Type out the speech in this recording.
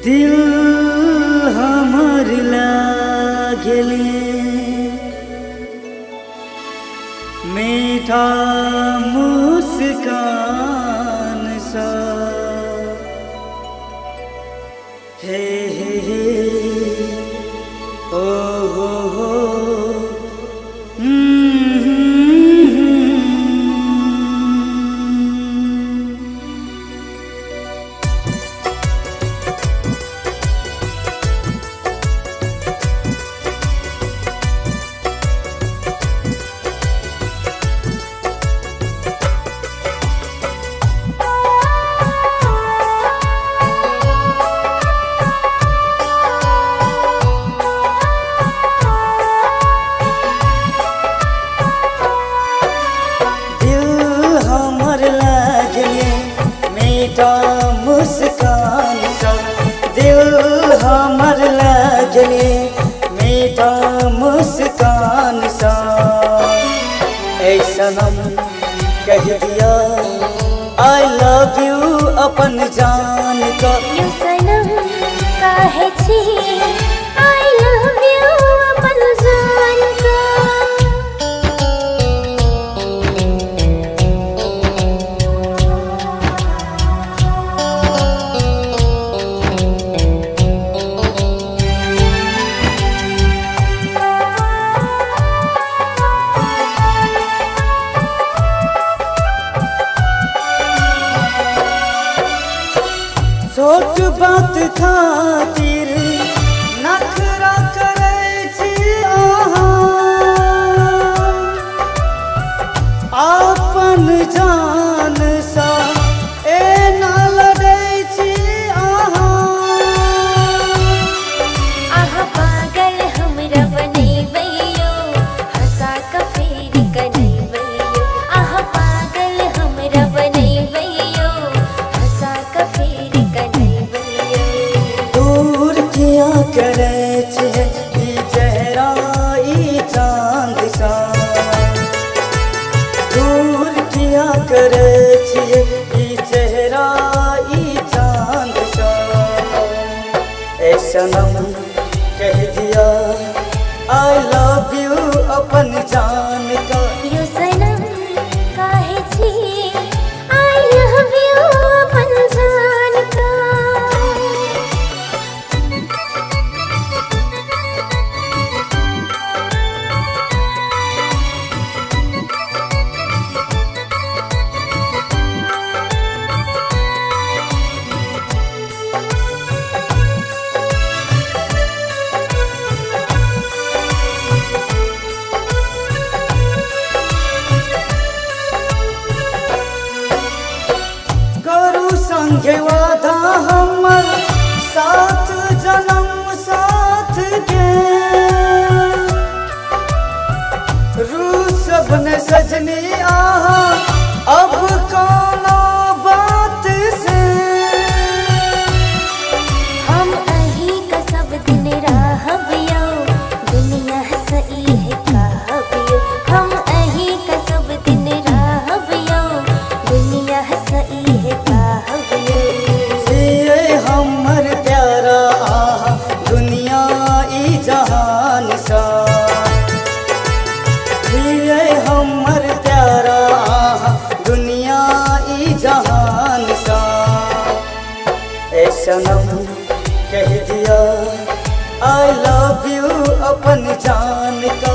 दिल हमर लागले मीठा मुस्कान सा हे ओ हो मुस्कान सा दिल हमर लागले मीठा मुस्कान सा ऐ सनम कह दिया आई लव यू अपन जान का यू सनम काहे छी आई लव यू अपन जान का छोट बात खातिर नखरा करे छी अपन जान सा ए ना लड़े छी पागल हमरा बनैबैयो हंसा के फेर करैबैयो पागल हमरा बनैबैयो हंसा के फेर किया करे छे ई चेहरा ई चांद सा दूर किया करे छे ई चेहरा ई चांद सा ऐ सनम कह दिया आई लव यू अपन जान का यू सनम काहे छी आई लव यू अपन जान का संगे वादा हमर साथ जन्म साथ के रूस बने सजनी आहा अब कोनो बात से हम अही का सब दिन रहबियो दुनिया सही है कहबियो हम अही का सब दिन रहबियो दुनिया सही है हमर प्यारा दुनिया ई जहान सा हमर प्यारा दुनिया ई जहान सा ऐ सनम कह दिया आई लव यू अपन जान का